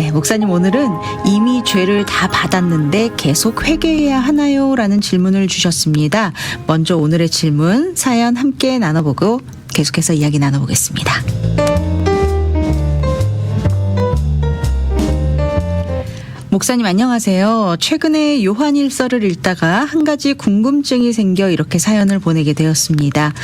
네, 목사님 오늘은 이미 죄를 다 받았는데 계속 회개해야 하나요? 라는 질문을 주셨습니다. 먼저 오늘의 질문, 사연 함께 나눠보고 계속해서 이야기 나눠보겠습니다. 목사님 안녕하세요. 최근에 요한일서를 읽다가 한 가지 궁금증이 생겨 이렇게 사연을 보내게 되었습니다.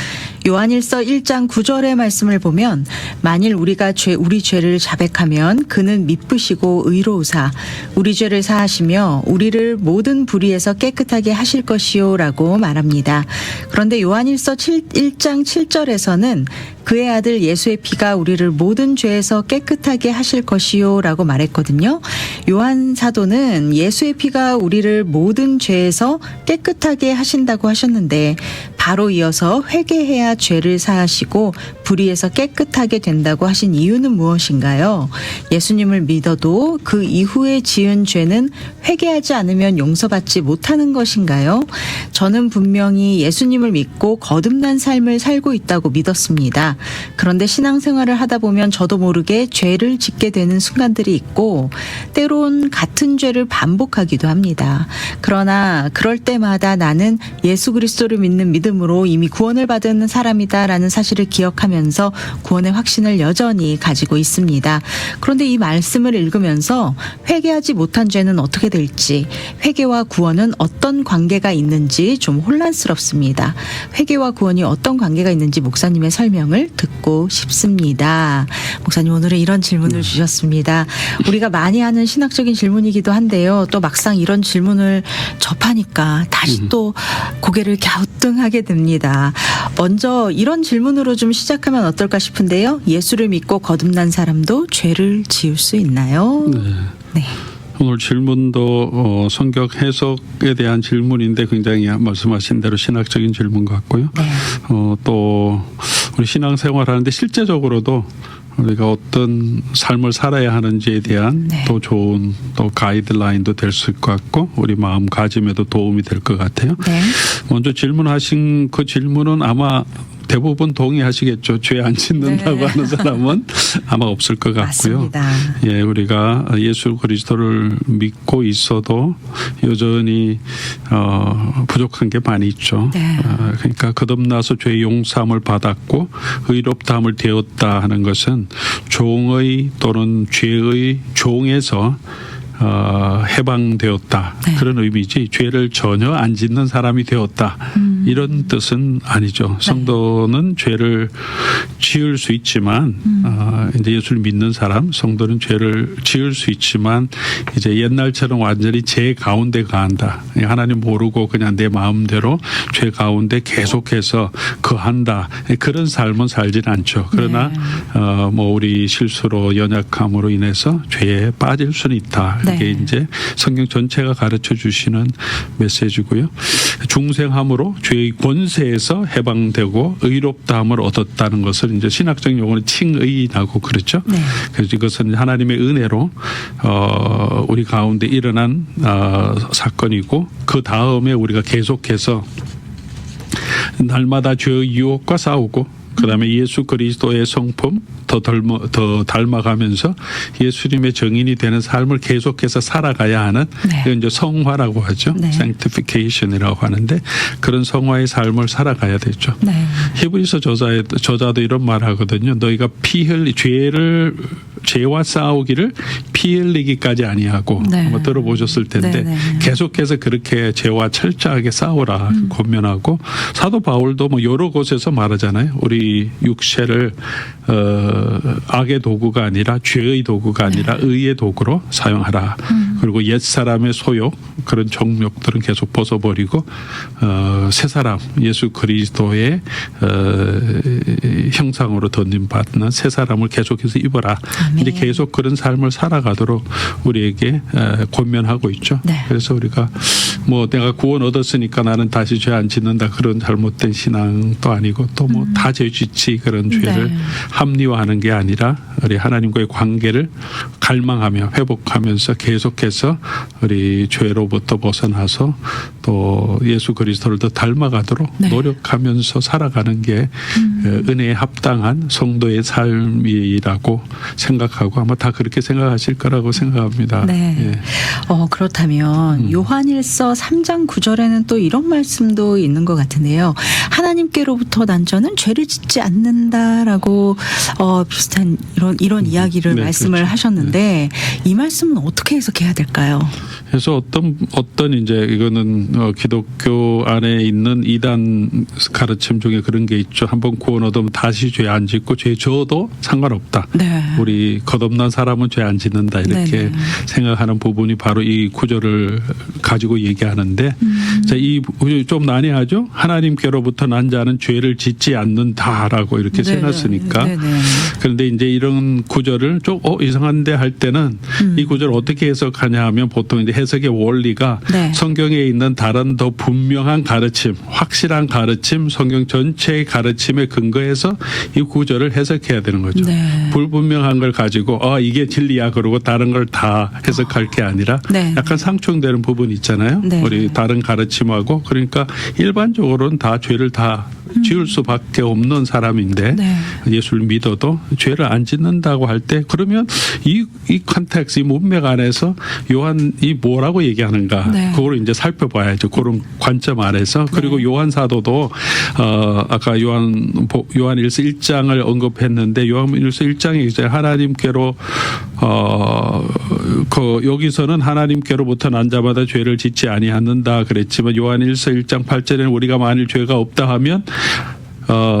요한일서 1장 9절의 말씀을 보면 만일 우리가 우리 죄를 자백하면 그는 미쁘시고 의로우사 우리 죄를 사하시며 우리를 모든 불의에서 깨끗하게 하실 것이요 라고 말합니다. 그런데 요한일서 1장 7절에서는 그의 아들 예수의 피가 우리를 모든 죄에서 깨끗하게 하실 것이요 라고 말했거든요. 요한 사도는 예수의 피가 우리를 모든 죄에서 깨끗하게 하신다고 하셨는데 바로 이어서 회개해야 죄를 사하시고 불의에서 깨끗하게 된다고 하신 이유는 무엇인가요? 예수님을 믿어도 그 이후에 지은 죄는 회개하지 않으면 용서받지 못하는 것인가요? 저는 분명히 예수님을 믿고 거듭난 삶을 살고 있다고 믿었습니다. 그런데 신앙생활을 하다 보면 저도 모르게 죄를 짓게 되는 순간들이 있고 때론 같은 죄를 반복하기도 합니다. 그러나 그럴 때마다 나는 예수 그리스도를 믿는 믿음으로 이미 구원을 받은 사람이다라는 사실을 기억하면서 구원의 확신을 여전히 가지고 있습니다. 그런데 이 말씀을 읽으면서 회개하지 못한 죄는 어떻게 될지, 회개와 구원은 어떤 관계가 있는지 좀 혼란스럽습니다. 회개와 구원이 어떤 관계가 있는지 목사님의 설명을 듣고 싶습니다. 목사님 오늘은 이런 질문을 주셨습니다. 우리가 많이 하는 신학적인 질문이기도 한데요. 또 막상 이런 질문을 접하니까 다시 또 고개를 갸우뚱하게 됩니다. 먼저 이런 질문으로 좀 시작하면 어떨까 싶은데요. 예수를 믿고 거듭난 사람도 죄를 지을 수 있나요? 네. 오늘 질문도 성경 해석에 대한 질문인데 굉장히 말씀하신 대로 신학적인 질문 같고요. 네. 또 우리 신앙생활 하는데 실제적으로도 우리가 어떤 삶을 살아야 하는지에 대한 네. 또 좋은 또 가이드라인도 될 수 있을 것 같고 우리 마음가짐에도 도움이 될 것 같아요. 네. 먼저 질문하신 그 질문은 아마 대부분 동의하시겠죠. 죄 안 짓는다고 네. 하는 사람은 아마 없을 것 같고요. 맞습니다. 예, 우리가 예수 그리스도를 믿고 있어도 여전히 부족한 게 많이 있죠. 네. 그러니까 거듭나서 죄 용서함을 받았고 의롭다함을 되었다 하는 것은 종의 또는 죄의 종에서 해방되었다. 네. 그런 의미지 죄를 전혀 안 짓는 사람이 되었다. 이런 뜻은 아니죠. 성도는 죄를 지을 수 있지만 이제 예수를 믿는 사람 성도는 죄를 지을 수 있지만 이제 옛날처럼 완전히 죄 가운데 가한다. 하나님 모르고 그냥 내 마음대로 죄 가운데 계속해서 거한다. 그런 삶은 살지는 않죠. 그러나 네. 뭐 우리 실수로 연약함으로 인해서 죄에 빠질 수는 있다. 그게 네. 이제 성경 전체가 가르쳐 주시는 메시지고요. 중생함으로 죄의 권세에서 해방되고 의롭다함을 얻었다는 것을 이제 신학적 용어는 칭의라고 그렇죠. 네. 그래서 이것은 하나님의 은혜로 우리 가운데 일어난 사건이고 그 다음에 우리가 계속해서 날마다 죄의 유혹과 싸우고 그다음에 예수 그리스도의 성품 더 닮아가면서 예수님의 증인이 되는 삶을 계속해서 살아가야 하는 네. 이건 이제 성화라고 하죠. 네. sanctification이라고 하는데 그런 성화의 삶을 살아가야 되죠. 네. 히브리서 저자도 이런 말 하거든요. 너희가 죄와 싸우기를 피 흘리기까지 아니하고 네. 한번 들어보셨을 텐데 네. 계속해서 그렇게 죄와 철저하게 싸우라 권면하고 사도 바울도 뭐 여러 곳에서 말하잖아요. 우리 육체를 악의 도구가 아니라 죄의 도구가 아니라 의의 도구로 사용하라. 그리고 옛사람의 소욕 그런 정욕들은 계속 벗어버리고 새 사람 예수 그리스도의 형상으로 던짐받는 새 사람을 계속해서 입어라. 아멘. 이제 계속 그런 삶을 살아가도록 우리에게 권면하고 있죠. 네. 그래서 우리가 뭐 내가 구원 얻었으니까 나는 다시 죄 안 짓는다 그런 잘못된 신앙도 아니고 또 뭐 다 죄 짓지 그런 죄를 네. 합리화하는 게 아니라 우리 하나님과의 관계를 갈망하며 회복하면서 계속해서 우리 죄로부터 벗어나서 또 예수 그리스도를 더 닮아가도록 네. 노력하면서 살아가는 게 은혜의 합당한 성도의 삶이라고 생각하고 아마 다 그렇게 생각하실 거라고 생각합니다. 네. 예. 그렇다면 요한일서 3장 9절에는 또 이런 말씀도 있는 것 같은데요. 하나님께로부터 난 저는 죄를 짓지 않는다라고 비슷한 이런 이야기를 네, 말씀을 그렇죠. 하셨는데 이 말씀은 어떻게 해석해야 될까요? 그래서 어떤 이제 이거는 기독교 안에 있는 이단 가르침 중에 그런 게 있죠. 한번 구원 얻으면 다시 죄 안 짓고 죄 져도 상관없다. 네. 우리 거듭난 사람은 죄 안 짓는다 이렇게 네네. 생각하는 부분이 바로 이 구절을 가지고 얘기하는데 자, 이 좀 난해하죠. 하나님께로부터 난 자는 죄를 짓지 않는다라고 이렇게 네. 써놨으니까. 네네. 그런데 이제 이런 구절을 좀 이상한데 할 때는 이 구절을 어떻게 해석하냐 하면 보통 이제 해석의 원리가 네. 성경에 있는 다른 더 분명한 가르침, 확실한 가르침, 성경 전체의 가르침에 근거해서 이 구절을 해석해야 되는 거죠. 네. 불분명한 걸 가지고 이게 진리야 그러고 다른 걸 다 해석할 게 아니라 네. 약간 상충되는 부분이 있잖아요. 네. 우리 다른 가르침하고 그러니까 일반적으로는 다 죄를 다 지을 수밖에 없는 사람인데 네. 예수를 믿어도 죄를 안 짓는다고 할 때 그러면 이 컨텍스 이 문맥 안에서 요한이 뭐라고 얘기하는가 네. 그걸 이제 살펴봐야죠. 그런 관점 안에서 그리고 요한 사도도 아까 요한일서 1장을 언급했는데 요한일서 1장에 이제 하나님께로 여기서는 하나님께로부터 난 자마다 죄를 짓지 아니하는다 그랬지만 요한일서 1장 8절에는 우리가 만일 죄가 없다 하면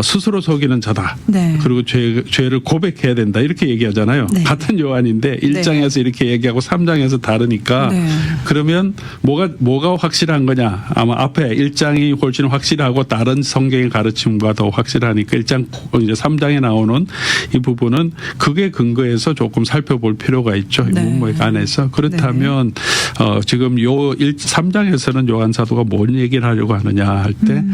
스스로 속이는 자다. 네. 그리고 죄를 고백해야 된다. 이렇게 얘기하잖아요. 네. 같은 요한인데 1장에서 이렇게 얘기하고 3장에서 다르니까 네. 그러면 뭐가 확실한 거냐. 아마 앞에 1장이 훨씬 확실하고 다른 성경의 가르침과 더 확실하니까 1장 이제 3장에 나오는 이 부분은 그게 근거해서 조금 살펴볼 필요가 있죠. 이 네. 문맥 안에서. 그렇다면 지금 3장에서는 요한 사도가 뭔 얘기를 하려고 하느냐 할 때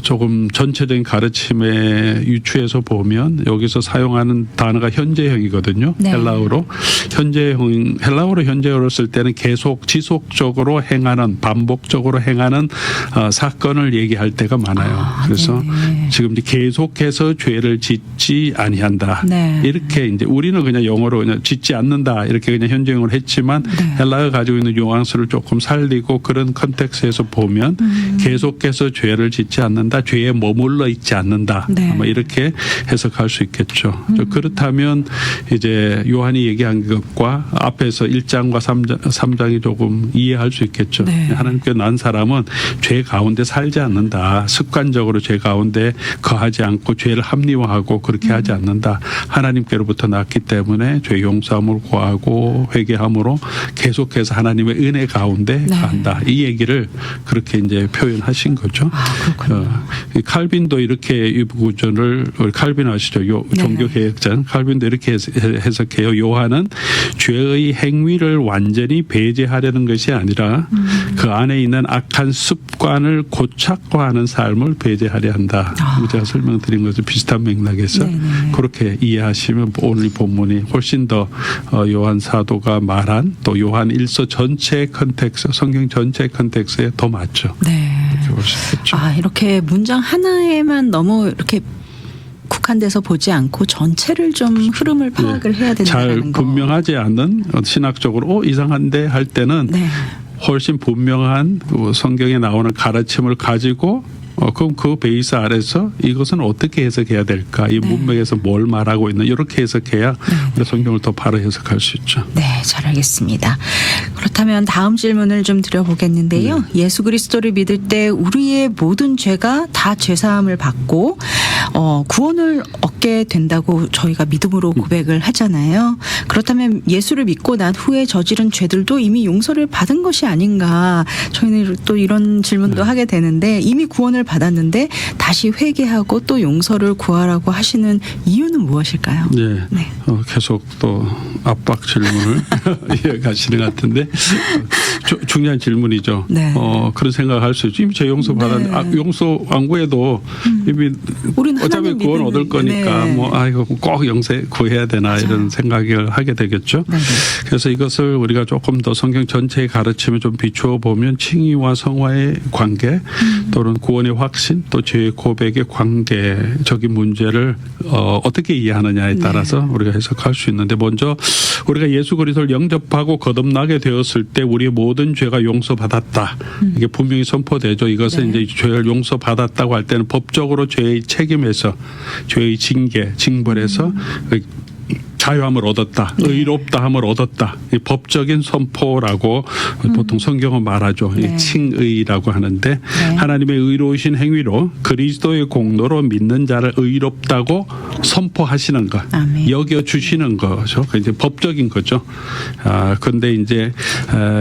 조금 전체적인 가르침에 유추해서 보면 여기서 사용하는 단어가 현재형이거든요. 네. 헬라어로 현재형으로 쓸 때는 계속 지속적으로 행하는 반복적으로 행하는 사건을 얘기할 때가 많아요. 그래서 네네. 지금 이제 계속해서 죄를 짓지 아니한다. 네. 이렇게 이제 우리는 그냥 영어로 그냥 짓지 않는다 이렇게 그냥 현재형으로 했지만 네. 헬라어가 가지고 있는 뉘앙스를 조금 살리고 그런 컨텍스트에서 보면 계속해서 죄를 짓지 않는다. 죄에 머물러 있지 않는다. 네. 아마 이렇게 해석할 수 있겠죠. 그렇다면 이제 요한이 얘기한 것과 앞에서 1장과 3장이 조금 이해할 수 있겠죠. 네. 하나님께 난 사람은 죄 가운데 살지 않는다. 습관적으로 죄 가운데 거하지 않고 죄를 합리화하고 그렇게 하지 않는다. 하나님께로부터 났기 때문에 죄 용서함을 구하고 회개함으로 계속해서 하나님의 은혜 가운데 네. 간다. 이 얘기를 그렇게 이제 표현하신 거죠. 그렇군요. 칼빈도 이렇게 이 구절을 칼빈 아시죠? 종교개혁자 칼빈도 이렇게 해석해요. 요한은 죄의 행위를 완전히 배제하려는 것이 아니라 그 안에 있는 악한 습관을 고착화하는 삶을 배제하려 한다. 제가 설명드린 것은 비슷한 맥락에서 네네. 그렇게 이해하시면 오늘 본문이 훨씬 더 요한 사도가 말한 또 요한 일서 전체 컨텍스 성경 전체 컨텍스에 더 맞죠. 네. 그렇게 볼 수 있겠죠. 이렇게 문장 하나에만 너무 이렇게 국한돼서 보지 않고 전체를 좀 흐름을 파악을 해야 잘 된다는 거. 분명하지 않은 신학적으로 이상한데 할 때는 네. 훨씬 분명한 성경에 나오는 가르침을 가지고 그럼 그 베이스 아래서 이것은 어떻게 해석해야 될까? 이 네. 문맥에서 뭘 말하고 있는 이렇게 해석해야 우리가 성경을 더 바로 해석할 수 있죠. 네, 잘 알겠습니다. 그렇다면 다음 질문을 좀 드려보겠는데요. 예수 그리스도를 믿을 때 우리의 모든 죄가 다 죄사함을 받고 구원을 얻게 된다고 저희가 믿음으로 고백을 하잖아요. 그렇다면 예수를 믿고 난 후에 저지른 죄들도 이미 용서를 받은 것이 아닌가. 저희는 또 이런 질문도 하게 되는데 이미 구원을 받았는데 다시 회개하고 또 용서를 구하라고 하시는 이유는 무엇일까요? 네. 네. 계속 또 압박 질문을 이어가시는 것 같은데 중요한 질문이죠. 네. 그런 생각을 할 수 있죠. 이미 제 용서 받았는데 네. 용서 안 구해도 이미 우리는 어차피 하나님 구원 믿는- 얻을 거니까 네. 뭐 아이고 꼭 영생 구해야 되나 맞아요. 이런 생각을 하게 되겠죠. 네네. 그래서 이것을 우리가 조금 더 성경 전체의 가르침을 좀 비추어 보면 칭의와 성화의 관계 또는 구원의 확신 또 죄의 고백의 관계적인 문제를 어떻게 이해하느냐에 따라서 우리가 해석할 수 있는데 먼저 우리가 예수 그리스도를 영접하고 거듭나게 되었을 때 우리의 모든 죄가 용서받았다. 이게 분명히 선포되죠. 이것은 네. 이제 죄를 용서받았다고 할 때는 법적으로 죄의 책임에서 죄의 징계, 징벌에서 자유함을 얻었다. 의롭다함을 얻었다. 이 법적인 선포라고 보통 성경은 말하죠. 이 네. 칭의라고 하는데 하나님의 의로우신 행위로 그리스도의 공로로 믿는 자를 의롭다고 선포하시는 것, 아멘. 여겨주시는 거죠. 그 이제 법적인 거죠. 그런데 이제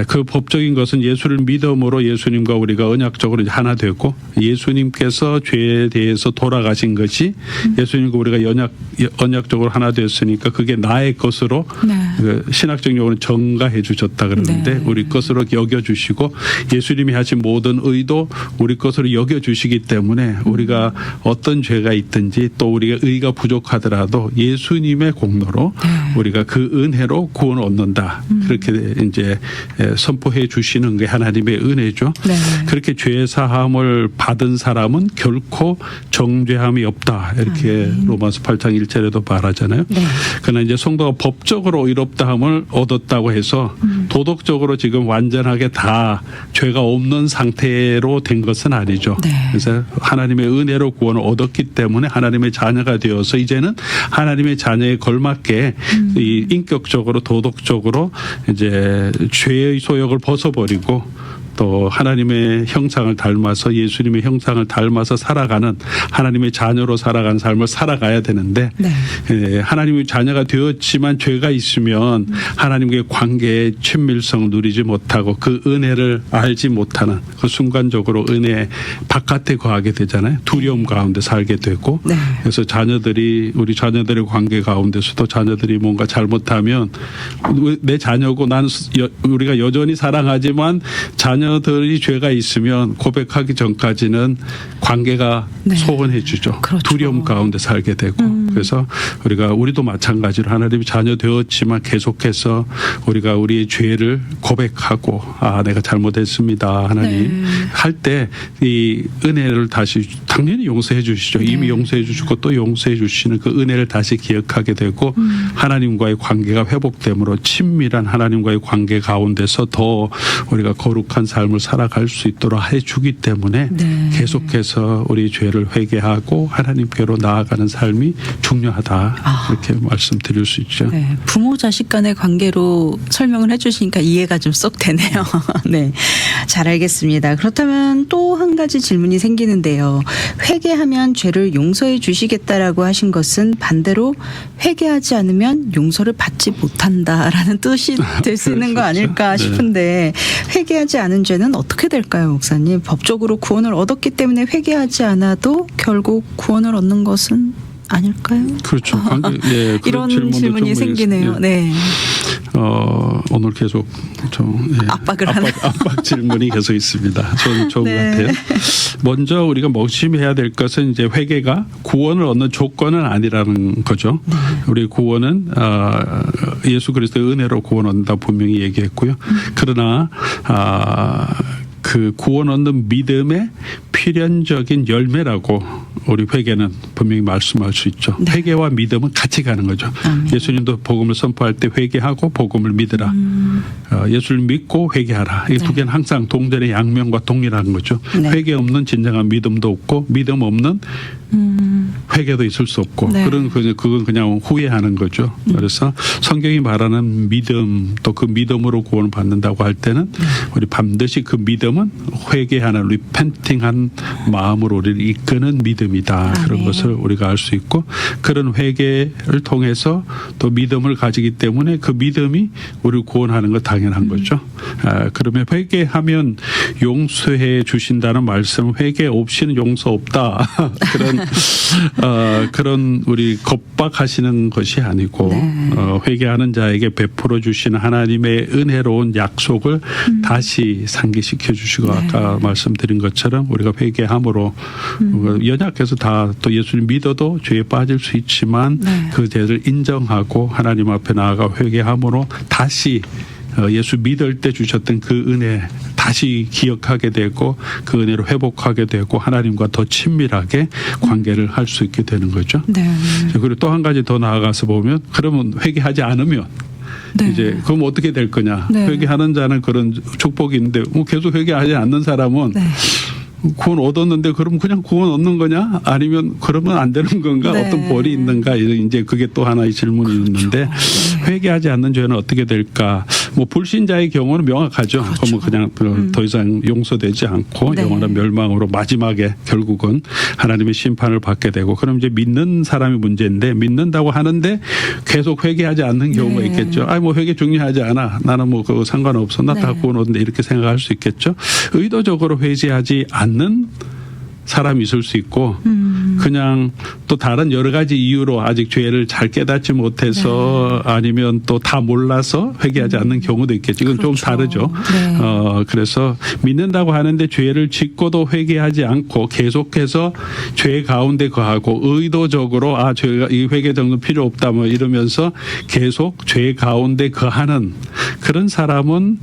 그 법적인 것은 예수를 믿음으로 예수님과 우리가 언약적으로 이제 하나 되고 예수님께서 죄에 대해서 돌아가신 것이 예수님과 우리가 언약적으로 하나 되었으니까 그게 나의 것으로 네. 그 신학적 용어는 정가해 주셨다 그러는데 네. 우리 것으로 여겨주시고 예수님이 하신 모든 의도 우리 것으로 여겨주시기 때문에 우리가 어떤 죄가 있든지 또 우리가 의가 부족하더라도 예수님의 공로로 우리가 그 은혜로 구원을 얻는다. 그렇게 이제 선포해 주시는 게 하나님의 은혜죠. 네. 그렇게 죄 사함을 받은 사람은 결코 정죄함이 없다. 이렇게 로마서 8장 1절에도 말하잖아요. 네. 그러나 이제 성도가 법적으로 의롭다함을 얻었다고 해서 도덕적으로 지금 완전하게 다 죄가 없는 상태로 된 것은 아니죠. 네. 그래서 하나님의 은혜로 구원을 얻었기 때문에 하나님의 자녀가 되어서 이제는 하나님의 자녀에 걸맞게 이 인격적으로 도덕적으로 이제 죄의 소욕을 벗어버리고 또 하나님의 형상을 닮아서 예수님의 형상을 닮아서 살아가는 하나님의 자녀로 살아가는 삶을 살아가야 되는데 네. 하나님의 자녀가 되었지만 죄가 있으면 하나님과의 관계의 친밀성을 누리지 못하고 그 은혜를 알지 못하는 그 순간적으로 은혜 바깥에 거하게 되잖아요. 두려움 가운데 살게 되고 네. 그래서 자녀들이 우리 자녀들의 관계 가운데서도 자녀들이 뭔가 잘못하면 내 자녀고 난 우리가 여전히 사랑하지만 자녀들이 죄가 있으면 고백하기 전까지는 관계가 네. 소원해 주죠. 그렇죠. 두려움 가운데 살게 되고 그래서 우리도 마찬가지로 하나님이 자녀 되었지만 계속해서 우리가 우리의 죄를 고백하고 내가 잘못했습니다 하나님 네. 할 때 이 은혜를 다시 당연히 용서해 주시죠. 이미 용서해 주시고 또 용서해 주시는 그 은혜를 다시 기억하게 되고 하나님과의 관계가 회복됨으로 친밀한 하나님과의 관계 가운데서 더 우리가 거룩한 삶을 살아갈 수 있도록 해주기 때문에 네. 계속해서 우리 죄를 회개하고 하나님께로 나아가는 삶이 중요하다. 이렇게 말씀드릴 수 있죠. 네, 부모 자식 간의 관계로 설명을 해주시니까 이해가 좀 쏙 되네요. 네, 잘 알겠습니다. 그렇다면 또 한 가지 질문이 생기는데요. 회개하면 죄를 용서해 주시겠다라고 하신 것은 반대로 회개하지 않으면 용서를 받지 못한다라는 뜻이 될 수 있는 거 아닐까 네. 싶은데 회개하지 않은 죄는 어떻게 될까요, 목사님? 법적으로 구원을 얻었기 때문에 회개하지 않아도 결국 구원을 얻는 것은 아닐까요? 그렇죠. 예, 이런 그런 질문이 생기네요. 예. 네. 오늘 계속 좀 압박을 하는. 압박 질문이 계속 있습니다. 좋은 네. 것 같아요. 먼저 우리가 명심해야 될 것은 이제 회개가 구원을 얻는 조건은 아니라는 거죠. 네. 우리 구원은 예수 그리스도의 은혜로 구원 얻는다 분명히 얘기했고요. 그러나 그 구원 얻는 믿음의 필연적인 열매라고 우리 회개는 분명히 말씀할 수 있죠. 네. 회개와 믿음은 같이 가는 거죠. 아멘. 예수님도 복음을 선포할 때 회개하고 복음을 믿으라. 예수를 믿고 회개하라. 이 두 개는 항상 동전의 양면과 동일한 거죠. 네. 회개 없는 진정한 믿음도 없고 믿음 없는 회개도 있을 수 없고 네. 그건 그냥 후회하는 거죠. 그래서 성경이 말하는 믿음 또 그 믿음으로 구원을 받는다고 할 때는 우리 반드시 그 믿음은 회개하는 리펜팅한 마음으로 우리를 이끄는 믿음이다. 그런 아멘. 것을 우리가 알 수 있고 그런 회개를 통해서 또 믿음을 가지기 때문에 그 믿음이 우리를 구원하는 건 당연한 거죠. 그러면 회개하면 용서해 주신다는 말씀 회개 없이는 용서 없다. 그런 우리 겁박하시는 것이 아니고 네. 회개하는 자에게 베풀어 주시는 하나님의 은혜로운 약속을 다시 상기시켜 주시고 아까 말씀드린 것처럼 우리가 회개함으로 연약해서 다 또 예수를 믿어도 죄에 빠질 수 있지만 네. 그 죄를 인정하고 하나님 앞에 나아가 회개함으로 다시 예수 믿을 때 주셨던 그 은혜 다시 기억하게 되고 그 은혜로 회복하게 되고 하나님과 더 친밀하게 관계를 할 수 있게 되는 거죠. 네. 그리고 또 한 가지 더 나아가서 보면 그러면 회개하지 않으면 네. 이제 그럼 어떻게 될 거냐. 네. 회개하는 자는 그런 축복이 있는데 계속 회개하지 않는 사람은 네. 구원 얻었는데 그럼 그냥 구원 얻는 거냐? 아니면 그러면 안 되는 건가? 네. 어떤 벌이 있는가? 이제 그게 또 하나의 질문이 있는데 네. 회개하지 않는 죄는 어떻게 될까? 뭐 불신자의 경우는 명확하죠. 그러면 그냥 더 이상 용서되지 않고 네. 영원한 멸망으로 마지막에 결국은 하나님의 심판을 받게 되고 그럼 이제 믿는 사람이 문제인데 믿는다고 하는데 계속 회개하지 않는 경우가 네. 있겠죠. 뭐 회개 중요하지 않아. 나는 뭐 그거 상관없어. 나 다 네. 구원 얻는데 이렇게 생각할 수 있겠죠. 의도적으로 회개하지 않는 사람이 있을 수 있고 그냥 또 다른 여러 가지 이유로 아직 죄를 잘 깨닫지 못해서 아니면 또 다 몰라서 회개하지 않는 경우도 있겠죠. 이건 좀 그렇죠. 다르죠. 네. 그래서 믿는다고 하는데 죄를 짓고도 회개하지 않고 계속해서 죄 가운데 거하고 의도적으로 죄가 이 회개 정도 필요 없다 뭐 이러면서 계속 죄 가운데 거하는 그런 사람은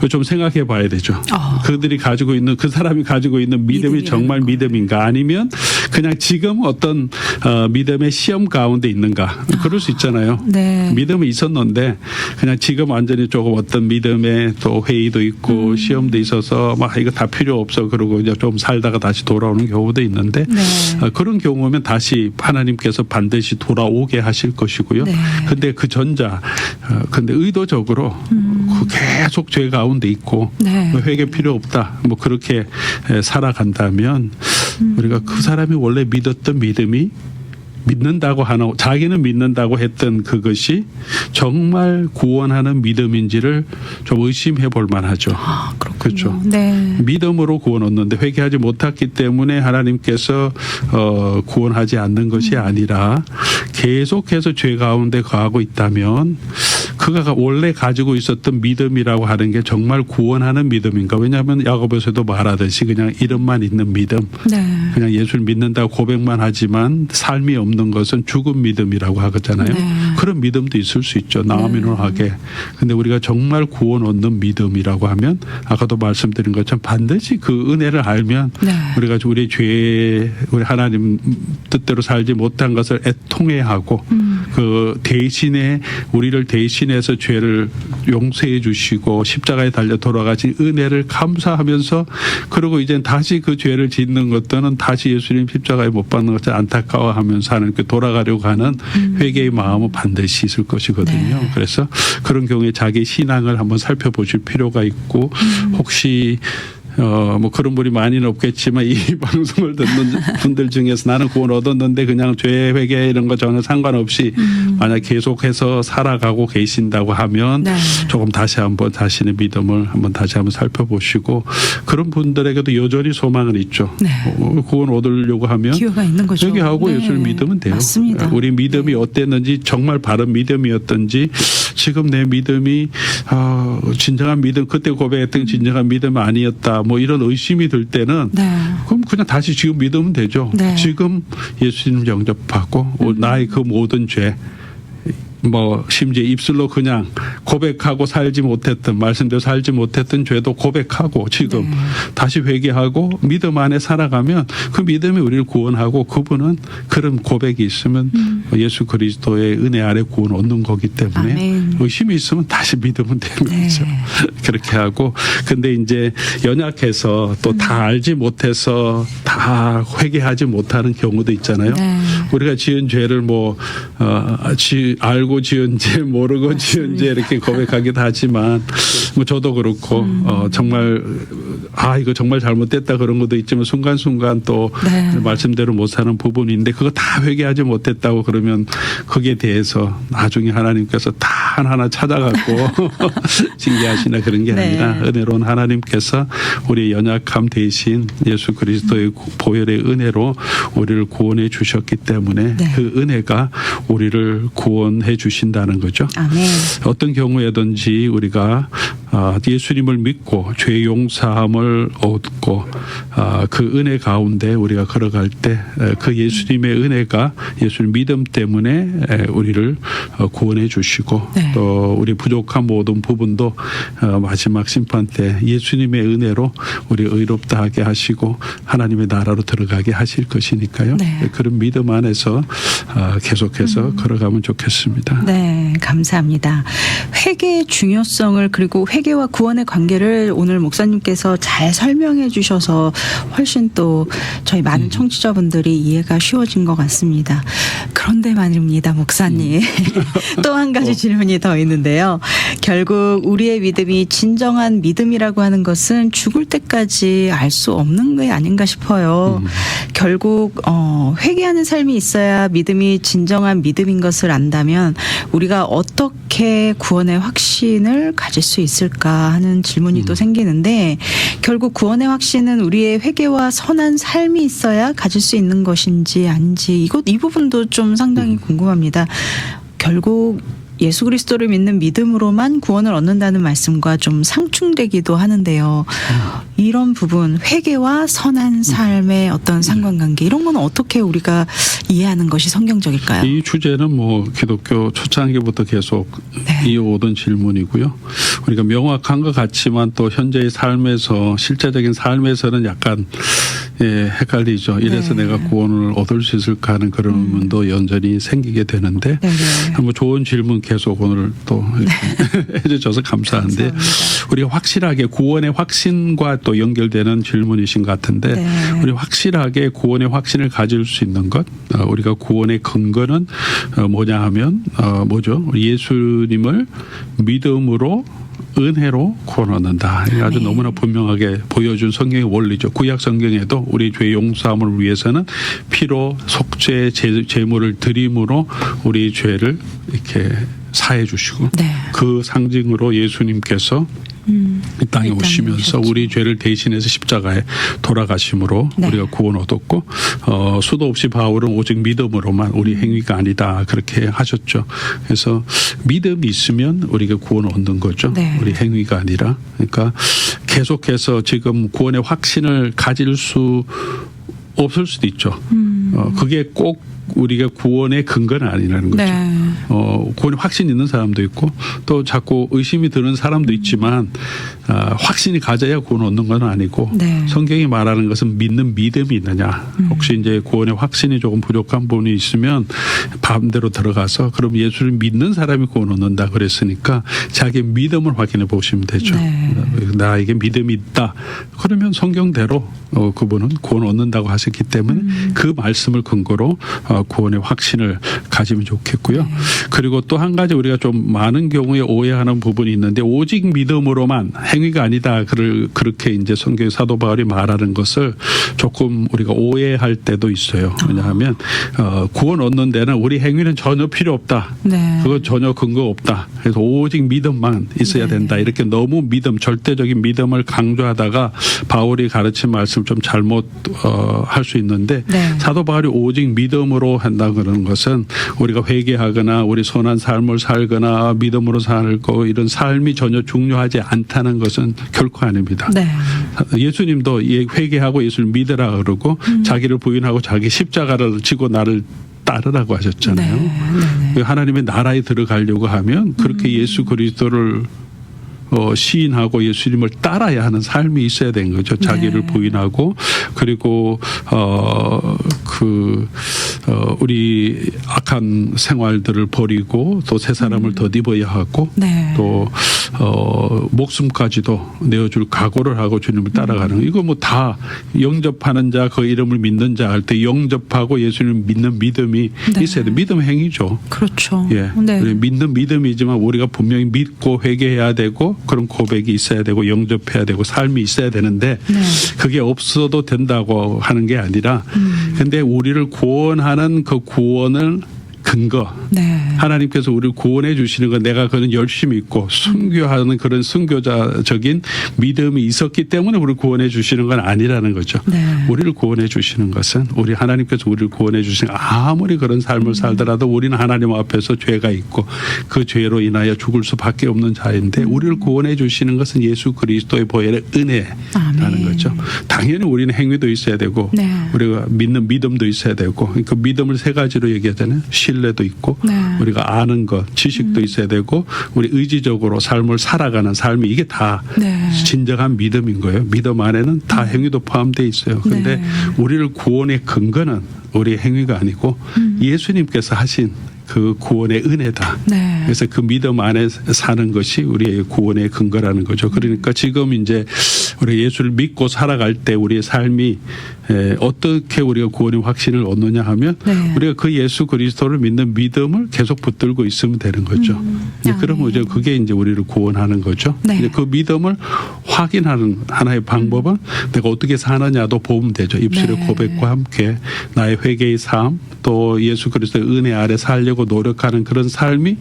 좀 생각해 봐야 되죠. 그들이 가지고 있는 그 사람이 가지고 있는 믿음이 정말 믿음인가 아니면 그냥 지금 어떤 믿음의 시험 가운데 있는가 그럴 수 있잖아요. 네. 믿음이 있었는데 그냥 지금 완전히 조금 어떤 믿음에 또 회의도 있고 시험도 있어서 막 이거 다 필요 없어 그러고 이제 좀 살다가 다시 돌아오는 경우도 있는데 네. 그런 경우면 다시 하나님께서 반드시 돌아오게 하실 것이고요. 네. 근데 그 전자 근데 의도적으로 계속 죄 가운데 있고 네. 회개 필요 없다 뭐 그렇게 살아간다면 우리가 그 사람이 원래 믿었던 믿음이 믿는다고 하나 자기는 믿는다고 했던 그것이 정말 구원하는 믿음인지를 좀 의심해 볼 만하죠. 그렇군요. 그렇죠. 네. 믿음으로 구원 얻는데 회개하지 못했기 때문에 하나님께서 구원하지 않는 것이 아니라 계속해서 죄 가운데 거하고 있다면 그가 원래 가지고 있었던 믿음이라고 하는 게 정말 구원하는 믿음인가? 왜냐하면 야고보서도 말하듯이 그냥 이름만 있는 믿음, 네. 그냥 예수를 믿는다고 고백만 하지만 삶이 없는 것은 죽은 믿음이라고 하잖아요. 네. 그런 믿음도 있을 수 있죠. 나미노하게. 근데 우리가 정말 구원 얻는 믿음이라고 하면 아까도 말씀드린 것처럼 반드시 그 은혜를 알면 네. 우리가 우리 죄, 우리 하나님 뜻대로 살지 못한 것을 애통해하고 그 대신에 우리를 대신해서 죄를 용서해 주시고 십자가에 달려 돌아가신 은혜를 감사하면서 그리고 이제 다시 그 죄를 짓는 것들은 다시 예수님 십자가에 못 박는 것을 안타까워하면서 하나님께 돌아가려고 하는 회개의 마음은 반드시 있을 것이거든요. 네. 그래서 그런 경우에 자기 신앙을 한번 살펴보실 필요가 있고 혹시 뭐 그런 분이 많이는 없겠지만 이 방송을 듣는 분들 중에서 나는 구원 얻었는데 그냥 죄 회개 이런 거 전혀 상관없이 만약 계속해서 살아가고 계신다고 하면 네. 조금 다시 한번 자신의 믿음을 한번 다시 한번 살펴보시고 그런 분들에게도 여전히 소망은 있죠. 네. 구원 얻으려고 하면 기회가 있는 거죠. 회개하고 네. 예수를 믿으면 돼요. 맞습니다. 우리 믿음이 어땠는지 정말 바른 믿음이었던지 지금 내 믿음이 진정한 믿음 그때 고백했던 진정한 믿음 아니었다. 뭐 이런 의심이 들 때는 네. 그럼 그냥 다시 지금 믿으면 되죠. 네. 지금 예수님 영접하고 나의 그 모든 죄 뭐 심지어 입술로 그냥 고백하고 살지 못했던 말씀대로 살지 못했던 죄도 고백하고 지금 다시 회개하고 믿음 안에 살아가면 그 믿음이 우리를 구원하고 그분은 그런 고백이 있으면 예수 그리스도의 은혜 아래 구원 얻는 거기 때문에 아멘. 의심이 있으면 다시 믿으면 되는 거죠. 네. 그렇게 하고 근데 이제 연약해서 또 다 알지 못해서 다 회개하지 못하는 경우도 있잖아요. 네. 우리가 지은 죄를 뭐 알고 지은 죄 모르고 지은 죄 이렇게 고백하기도 하지만 뭐 저도 그렇고 정말 이거 정말 잘못됐다 그런 것도 있지만 순간순간 또 네. 말씀대로 못 사는 부분인데 그거 다 회개하지 못했다고 그러면 거기에 대해서 나중에 하나님께서 다 하나하나 찾아갖고 징계하시나 그런 게 네. 아니라 은혜로운 하나님께서 우리의 연약함 대신 예수 그리스도의 보혈의 은혜로 우리를 구원해 주셨기 때문에 네. 그 은혜가 우리를 구원해 주신다는 거죠. 아멘. 어떤 경우에든지 우리가 예수님을 믿고 죄 용서함을 얻고 그 은혜 가운데 우리가 걸어갈 때 그 예수님의 은혜가 예수님 믿음 때문에 우리를 구원해 주시고 네. 또 우리 부족한 모든 부분도 마지막 심판 때 예수님의 은혜로 우리 의롭다 하게 하시고 하나님의 나라로 들어가게 하실 것이니까요. 네. 그런 믿음 안에서 계속해서 걸어가면 좋겠습니다. 네, 감사합니다. 회개의 중요성을 그리고 회개와 구원의 관계를 오늘 목사님께서 잘 설명해 주셔서 훨씬 또 저희 많은 청취자분들이 이해가 쉬워진 것 같습니다. 그런데 말입니다, 목사님. 또 한 가지 질문이 더 있는데요. 결국 우리의 믿음이 진정한 믿음이라고 하는 것은 죽을 때까지 알 수 없는 게 아닌가 싶어요. 결국 회개하는 삶이 있어야 믿음이 진정한 믿음인 것을 안다면 우리가 어떻게 구원의 확신을 가질 수 있을까 하는 질문이 또 생기는데 결국 구원의 확신은 우리의 회개와 선한 삶이 있어야 가질 수 있는 것인지 아닌지 이 부분도 좀 상당히 궁금합니다. 결국 예수 그리스도를 믿는 믿음으로만 구원을 얻는다는 말씀과 좀 상충되기도 하는데요. 이런 부분 회개와 선한 삶의 어떤 상관관계 이런 건 어떻게 우리가 이해하는 것이 성경적일까요? 이 주제는 뭐 기독교 초창기부터 계속 네. 이어오던 질문이고요. 우리가 명확한 것 같지만 또 현재의 삶에서 실제적인 삶에서는 약간 헷갈리죠. 이래서 네. 내가 구원을 얻을 수 있을까 하는 그런 의문도 여전히 생기게 되는데 네네. 뭐 좋은 질문 계속 오늘 또 해주셔서 감사한데 감사합니다. 우리가 확실하게 구원의 확신과 또 연결되는 질문이신 것 같은데 네. 우리 확실하게 구원의 확신을 가질 수 있는 것 우리가 구원의 근거는 뭐냐 하면 뭐죠? 예수님을 믿음으로 은혜로 구원 얻는다. 이게 아주 네. 너무나 분명하게 보여준 성경의 원리죠. 구약 성경에도 우리 죄 용서함을 위해서는 피로 속죄 제물을 드림으로 우리 죄를 이렇게 사해 주시고 네. 그 상징으로 예수님께서 이 땅에 오시면서 우리 죄를 대신해서 십자가에 돌아가심으로 네. 우리가 구원 얻었고 수도 없이 바울은 오직 믿음으로만 우리 행위가 아니다 그렇게 하셨죠. 그래서 믿음이 있으면 우리가 구원을 얻는 거죠. 네. 우리 행위가 아니라 그러니까 계속해서 지금 구원의 확신을 가질 수 없을 수도 있죠. 그게 꼭 우리가 구원의 근거는 아니라는 거죠. 네. 구원에 확신 있는 사람도 있고 또 자꾸 의심이 드는 사람도 있지만 확신이 가져야 구원 얻는 건 아니고 네. 성경이 말하는 것은 믿는 믿음이 있느냐. 혹시 이제 구원의 확신이 조금 부족한 부분이 있으면 마음대로 들어가서 그럼 예수를 믿는 사람이 구원 얻는다 그랬으니까 자기 믿음을 확인해 보시면 되죠. 네. 나에게 믿음이 있다. 그러면 성경대로 그분은 구원 얻는다고 하셨기 때문에 그 말씀을 근거로 구원의 확신을 가지면 좋겠고요. 네. 그리고 또 한 가지 우리가 좀 많은 경우에 오해하는 부분이 있는데 오직 믿음으로만 행위가 아니다. 그렇게 이제 성경 사도 바울이 말하는 것을 조금 우리가 오해할 때도 있어요. 왜냐하면 구원 얻는 데는 우리 행위는 전혀 필요 없다. 네. 그건 전혀 근거 없다. 그래서 오직 믿음만 있어야 네. 된다. 이렇게 너무 믿음, 절대적인 믿음을 강조하다가 바울이 가르친 말씀 좀 잘못 할 수 있는데 네. 사도 바울이 오직 믿음으로 한다 그러는 것은 우리가 회개하거나 우리 선한 삶을 살거나 믿음으로 살고 이런 삶이 전혀 중요하지 않다는 것은 결코 아닙니다. 네. 예수님도 회개하고 예수를 믿으라 그러고 자기를 부인하고 자기 십자가를 지고 나를 따르라고 하셨잖아요. 네. 네. 하나님의 나라에 들어가려고 하면 그렇게 예수 그리스도를 시인하고 예수님을 따라야 하는 삶이 있어야 되는 거죠. 자기를 네. 부인하고 그리고 우리 악한 생활들을 버리고 또 새 사람을 덧입어야 하고 네. 또 목숨까지도 내어줄 각오를 하고 주님을 따라가는 이거 뭐 다 영접하는 자 그 이름을 믿는 자 할 때 영접하고 예수님을 믿는 믿음이 네. 있어야 돼. 믿음 행위죠. 그렇죠. 예, 네. 우리 믿는 믿음이지만 우리가 분명히 믿고 회개해야 되고 그런 고백이 있어야 되고 영접해야 되고 삶이 있어야 되는데 네. 그게 없어도 된다고 하는 게 아니라 근데 우리를 구원하는 그 구원을 근거. 네. 하나님께서 우리를 구원해 주시는 건 내가 그런 열심히 있고 순교하는 그런 순교자적인 믿음이 있었기 때문에 우리를 구원해 주시는 건 아니라는 거죠. 네. 우리를 구원해 주시는 것은 우리 하나님께서 우리를 구원해 주시는 아무리 그런 삶을 살더라도 우리는 하나님 앞에서 죄가 있고 그 죄로 인하여 죽을 수밖에 없는 자인데 우리를 구원해 주시는 것은 예수 그리스도의 보혈의 은혜라는 아멘. 거죠. 당연히 우리는 행위도 있어야 되고 네. 우리가 믿는 믿음도 있어야 되고 그 믿음을 세 가지로 얘기하잖아요. 신뢰도 있고 네. 우리가 아는 것, 지식도 있어야 되고 우리 의지적으로 삶을 살아가는 삶이 이게 다 네. 진정한 믿음인 거예요. 믿음 안에는 다 행위도 포함되어 있어요. 그런데 네. 우리를 구원의 근거는 우리의 행위가 아니고 예수님께서 하신 그 구원의 은혜다. 네. 그래서 그 믿음 안에 사는 것이 우리의 구원의 근거라는 거죠. 그러니까 지금 이제 우리 예수를 믿고 살아갈 때 우리의 삶이 어떻게 우리가 구원의 확신을 얻느냐 하면 네. 우리가 그 예수 그리스도를 믿는 믿음을 계속 붙들고 있으면 되는 거죠. 그러면 이제 그게 이제 우리를 구원하는 거죠. 네. 이제 그 믿음을 확인하는 하나의 방법은 내가 어떻게 사느냐도 보면 되죠. 입술의 네. 고백과 함께 나의 회개의 삶 또 예수 그리스도의 은혜 아래 살려고 노력하는 그런 삶이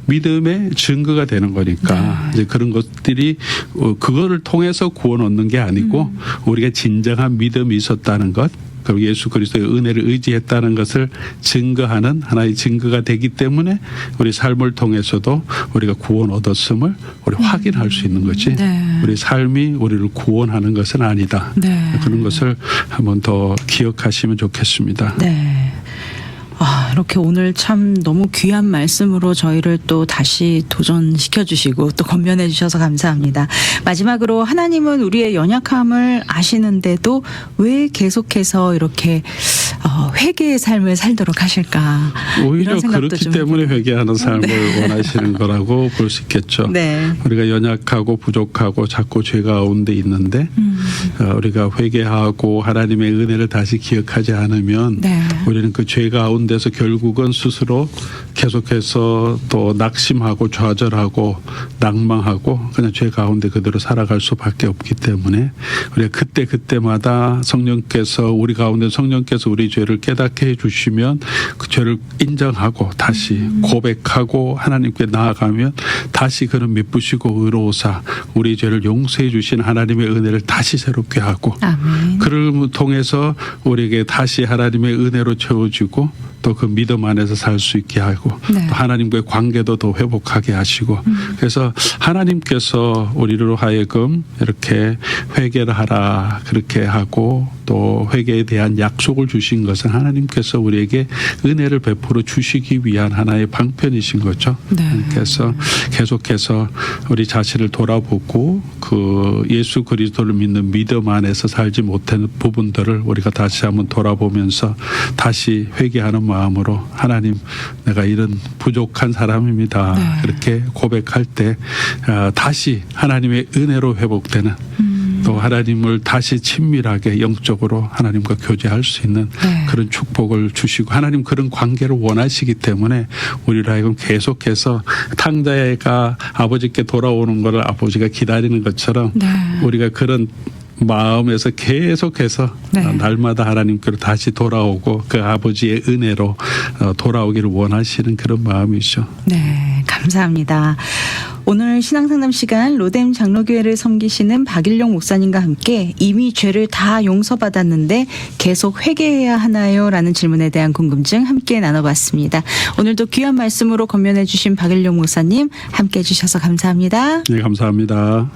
믿음의 증거가 되는 거니까 이제 그런 것들이 그거를 통해서 구원 얻는 게 아니고 우리가 진정한 믿음이 있었다는 것 그리고 예수 그리스도의 은혜를 의지했다는 것을 증거하는 하나의 증거가 되기 때문에 우리 삶을 통해서도 우리가 구원 얻었음을 우리 확인할 수 있는 거지. 네. 우리 삶이 우리를 구원하는 것은 아니다. 네. 그런 것을 한번 더 기억하시면 좋겠습니다. 네. 이렇게 오늘 참 너무 귀한 말씀으로 저희를 또 다시 도전시켜 주시고 또 건면해 주셔서 감사합니다. 마지막으로 하나님은 우리의 연약함을 아시는데도 왜 계속해서 이렇게 회개의 삶을 살도록 하실까? 오히려 이런 생각도 그렇기 좀 때문에 회개하는 삶을 네. 원하시는 거라고 볼 수 있겠죠. 네. 우리가 연약하고 부족하고 자꾸 죄 가운데 있는데 우리가 회개하고 하나님의 은혜를 다시 기억하지 않으면 네. 우리는 그 죄 가운데서 결국은 스스로 계속해서 또 낙심하고 좌절하고 낭망하고 그냥 죄 가운데 그대로 살아갈 수밖에 없기 때문에 우리가 그때마다 성령께서 우리 가운데 성령께서 우리 죄를 깨닫게 해주시면 그 죄를 인정하고 다시 고백하고 하나님께 나아가면 다시 그는 미쁘시고 의로우사 우리 죄를 용서해 주신 하나님의 은혜를 다시 새롭게 하고 아멘. 그를 통해서 우리에게 다시 하나님의 은혜로 채워지고 또 그 믿음 안에서 살 수 있게 하고 네. 또 하나님과의 관계도 더 회복하게 하시고 그래서 하나님께서 우리로 하여금 이렇게 회개를 하라 그렇게 하고 또 회개에 대한 약속을 주신 것은 하나님께서 우리에게 은혜를 베풀어 주시기 위한 하나의 방편이신 거죠. 네. 그래서 계속해서 우리 자신을 돌아보고 그 예수 그리스도를 믿는 믿음 안에서 살지 못한 부분들을 우리가 다시 한번 돌아보면서 다시 회개하는 마음으로 하나님 내가 이런 부족한 사람입니다. 네. 그렇게 고백할 때 다시 하나님의 은혜로 회복되는 또 하나님을 다시 친밀하게 영적으로 하나님과 교제할 수 있는 네. 그런 축복을 주시고 하나님 그런 관계를 원하시기 때문에 우리를 하여금 계속해서 탕자가 아버지께 돌아오는 것을 아버지가 기다리는 것처럼 네. 우리가 그런 마음에서 계속해서 네. 날마다 하나님께로 다시 돌아오고 그 아버지의 은혜로 돌아오기를 원하시는 그런 마음이죠. 네, 감사합니다. 오늘 신앙상담 시간 로뎀 장로교회를 섬기시는 박일용 목사님과 함께 이미 죄를 다 용서받았는데 계속 회개해야 하나요? 라는 질문에 대한 궁금증 함께 나눠봤습니다. 오늘도 귀한 말씀으로 건면해 주신 박일용 목사님 함께 해주셔서 감사합니다. 네, 감사합니다.